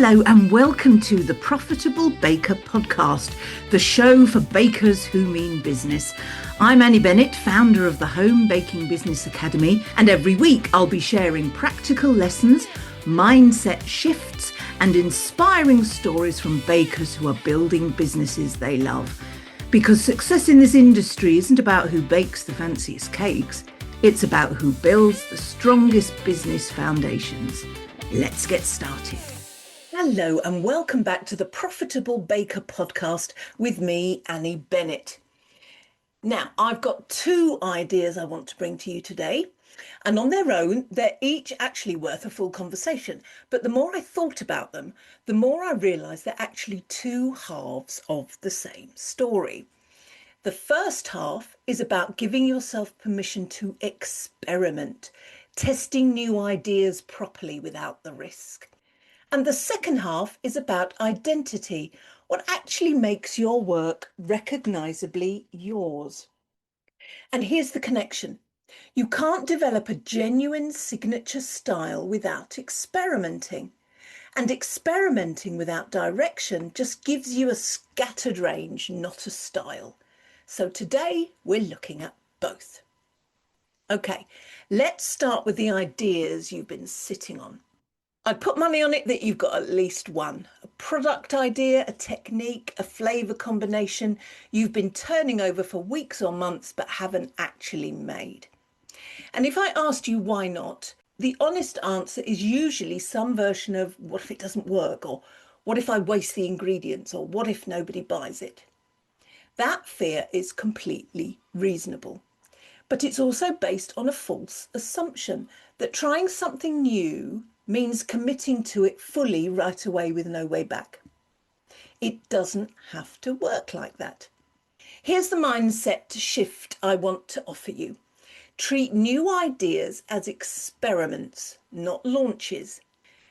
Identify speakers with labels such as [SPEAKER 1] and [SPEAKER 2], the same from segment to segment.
[SPEAKER 1] Hello and welcome to the Profitable Baker podcast, the show for bakers who mean business. I'm Annie Bennett, founder of the Home Baking Business Academy, and every week I'll be sharing practical lessons, mindset shifts, and inspiring stories from bakers who are building businesses they love. Because success in this industry isn't about who bakes the fanciest cakes, it's about who builds the strongest business foundations. Let's get started. Hello and welcome back to the Profitable Baker podcast with me, Annie Bennett. Now, I've got two ideas I want to bring to you today, and on their own, they're each actually worth a full conversation. But the more I thought about them, the more I realised they're actually two halves of the same story. The first half is about giving yourself permission to experiment, testing new ideas properly without the risk. And the second half is about identity, what actually makes your work recognisably yours. And here's the connection. You can't develop a genuine signature style without experimenting. And experimenting without direction just gives you a scattered range, not a style. So today we're looking at both. Okay, let's start with the ideas you've been sitting on. I'd put money on it that you've got at least one. A product idea, a technique, a flavour combination you've been turning over for weeks or months but haven't actually made. And if I asked you why not, the honest answer is usually some version of what if it doesn't work, or what if I waste the ingredients, or what if nobody buys it. That fear is completely reasonable. But it's also based on a false assumption that trying something new means committing to it fully right away with no way back. It doesn't have to work like that. Here's the mindset shift I want to offer you. Treat new ideas as experiments, not launches.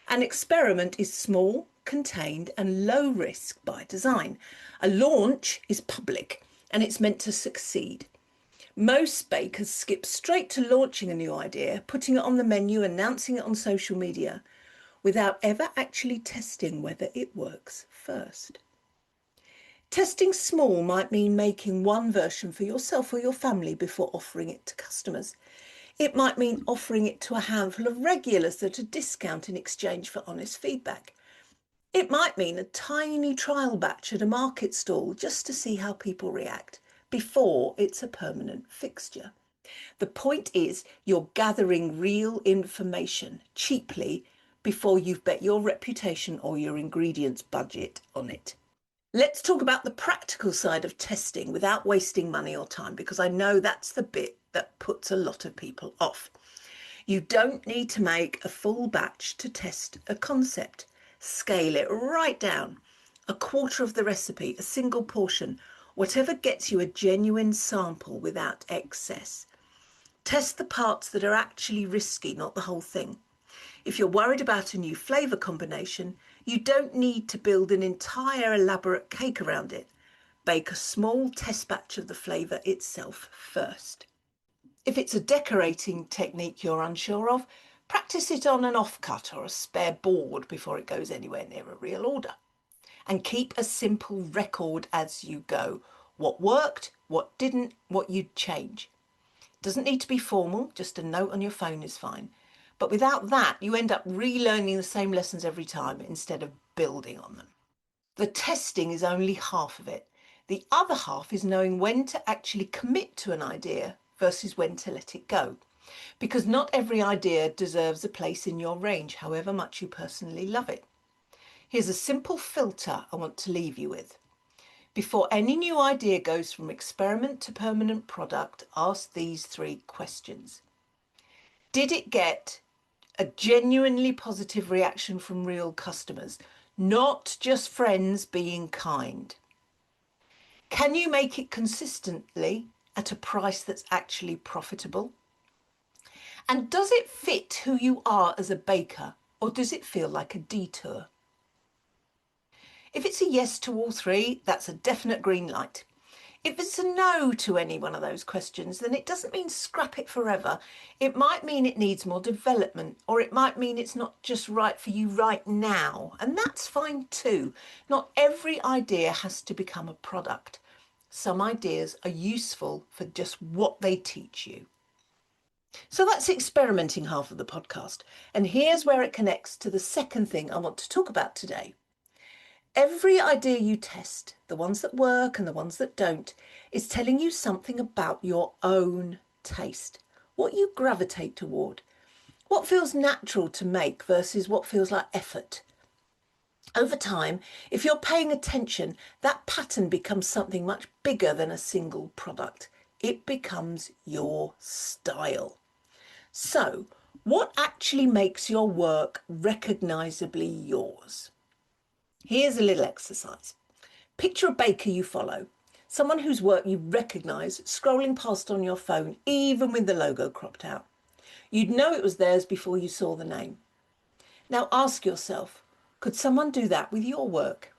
[SPEAKER 1] An experiment is small, contained, and low risk by design. A launch is public and it's meant to succeed. Most bakers skip straight to launching a new idea, putting it on the menu, announcing it on social media, without ever actually testing whether it works first. Testing small might mean making one version for yourself or your family before offering it to customers. It might mean offering it to a handful of regulars at a discount in exchange for honest feedback. It might mean a tiny trial batch at a market stall just to see how people react before it's a permanent fixture. The point is you're gathering real information cheaply before you've bet your reputation or your ingredients budget on it. Let's talk about the practical side of testing without wasting money or time, because I know that's the bit that puts a lot of people off. You don't need to make a full batch to test a concept. Scale it right down. A quarter of the recipe, a single portion, whatever gets you a genuine sample without excess. Test the parts that are actually risky, not the whole thing. If you're worried about a new flavour combination, you don't need to build an entire elaborate cake around it. Bake a small test batch of the flavour itself first. If it's a decorating technique you're unsure of, practice it on an offcut or a spare board before it goes anywhere near a real order. And keep a simple record as you go. What worked, what didn't, what you'd change. Doesn't need to be formal, just a note on your phone is fine. But without that, you end up relearning the same lessons every time instead of building on them. The testing is only half of it. The other half is knowing when to actually commit to an idea versus when to let it go. Because not every idea deserves a place in your range, however much you personally love it. Here's a simple filter I want to leave you with. Before any new idea goes from experiment to permanent product, ask these three questions. Did it get a genuinely positive reaction from real customers, not just friends being kind? Can you make it consistently at a price that's actually profitable? And does it fit who you are as a baker, or does it feel like a detour? If it's a yes to all three, that's a definite green light. If it's a no to any one of those questions, then it doesn't mean scrap it forever. It might mean it needs more development, or it might mean it's not just right for you right now. And that's fine too. Not every idea has to become a product. Some ideas are useful for just what they teach you. So that's the experimenting half of the podcast. And here's where it connects to the second thing I want to talk about today. Every idea you test, the ones that work and the ones that don't, is telling you something about your own taste, what you gravitate toward, what feels natural to make versus what feels like effort. Over time, if you're paying attention, that pattern becomes something much bigger than a single product. It becomes your style. So, what actually makes your work recognisably yours? Here's a little exercise. Picture a baker you follow, someone whose work you recognise scrolling past on your phone, even with the logo cropped out. You'd know it was theirs before you saw the name. Now ask yourself, could someone do that with your work?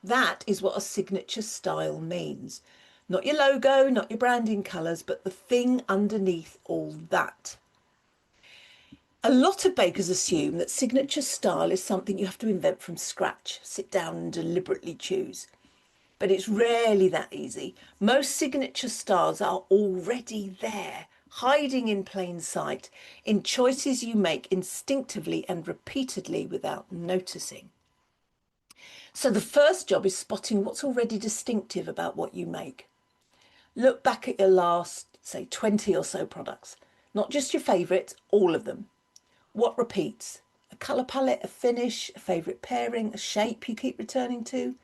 [SPEAKER 1] That is what a signature style means. Not your logo, not your branding colours, but the thing underneath all that. A lot of bakers assume that signature style is something you have to invent from scratch, sit down and deliberately choose. But it's rarely that easy. Most signature styles are already there, hiding in plain sight, in choices you make instinctively and repeatedly without noticing. So the first job is spotting what's already distinctive about what you make. Look back at your last, say, 20 or so products. Not just your favourites, all of them. What repeats? A colour palette, a finish, a favourite pairing, a shape you keep returning to?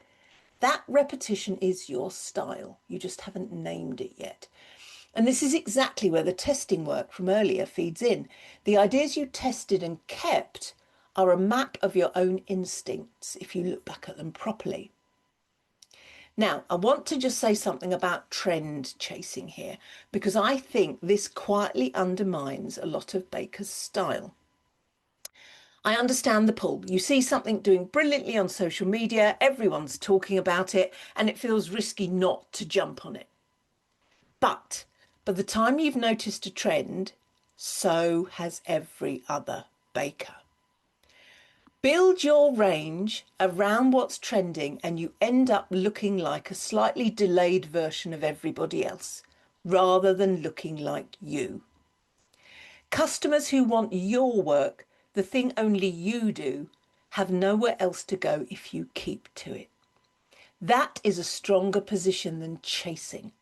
[SPEAKER 1] That repetition is your style. You just haven't named it yet. And this is exactly where the testing work from earlier feeds in. The ideas you tested and kept are a map of your own instincts if you look back at them properly. Now, I want to just say something about trend chasing here, because I think this quietly undermines a lot of bakers' style. I understand the pull. You see something doing brilliantly on social media, everyone's talking about it, and it feels risky not to jump on it. But by the time you've noticed a trend, so has every other baker. Build your range around what's trending and you end up looking like a slightly delayed version of everybody else, rather than looking like you. Customers who want your work, the thing only you do, have nowhere else to go if you keep to it. That is a stronger position than chasing.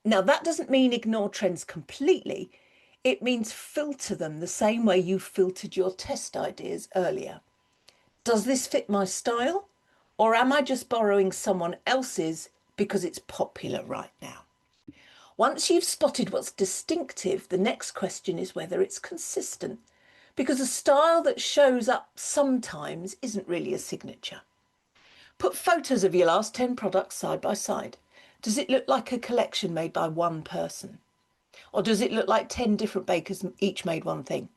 [SPEAKER 1] Now, that doesn't mean ignore trends completely. It means filter them the same way you filtered your test ideas earlier. Does this fit my style? Or am I just borrowing someone else's because it's popular right now? Once you've spotted what's distinctive, the next question is whether it's consistent. Because a style that shows up sometimes isn't really a signature. Put photos of your last 10 products side by side. Does it look like a collection made by one person? Or does it look like 10 different bakers each made one thing?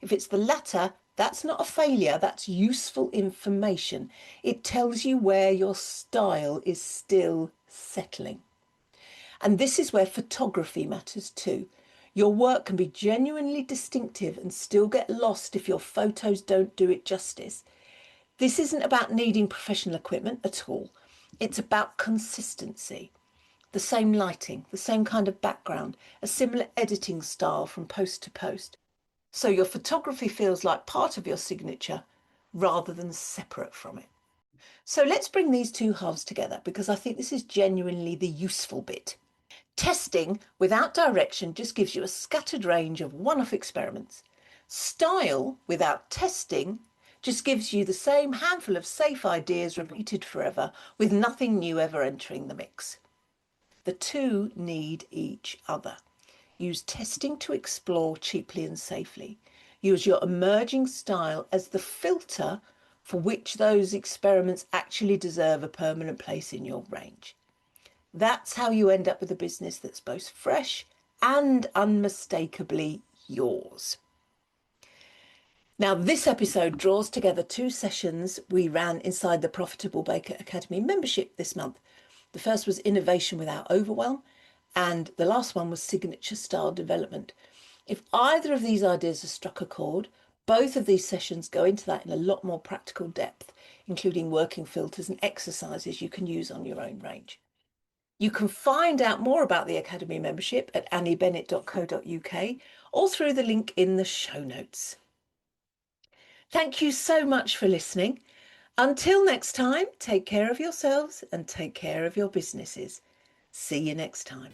[SPEAKER 1] If it's the latter, that's not a failure, that's useful information. It tells you where your style is still settling. And this is where photography matters too. Your work can be genuinely distinctive and still get lost if your photos don't do it justice. This isn't about needing professional equipment at all. It's about consistency. The same lighting, the same kind of background, a similar editing style from post to post. So your photography feels like part of your signature rather than separate from it. So let's bring these two halves together because I think this is genuinely the useful bit. Testing without direction just gives you a scattered range of one-off experiments. Style without testing just gives you the same handful of safe ideas repeated forever with nothing new ever entering the mix. The two need each other. Use testing to explore cheaply and safely. Use your emerging style as the filter for which those experiments actually deserve a permanent place in your range. That's how you end up with a business that's both fresh and unmistakably yours. Now, this episode draws together two sessions we ran inside the Profitable Baker Academy membership this month. The first was innovation without overwhelm, and the last one was signature style development. If either of these ideas has struck a chord, both of these sessions go into that in a lot more practical depth, including working filters and exercises you can use on your own range. You can find out more about the Academy membership at anniebennett.co.uk or through the link in the show notes. Thank you so much for listening. Until next time, take care of yourselves and take care of your businesses. See you next time.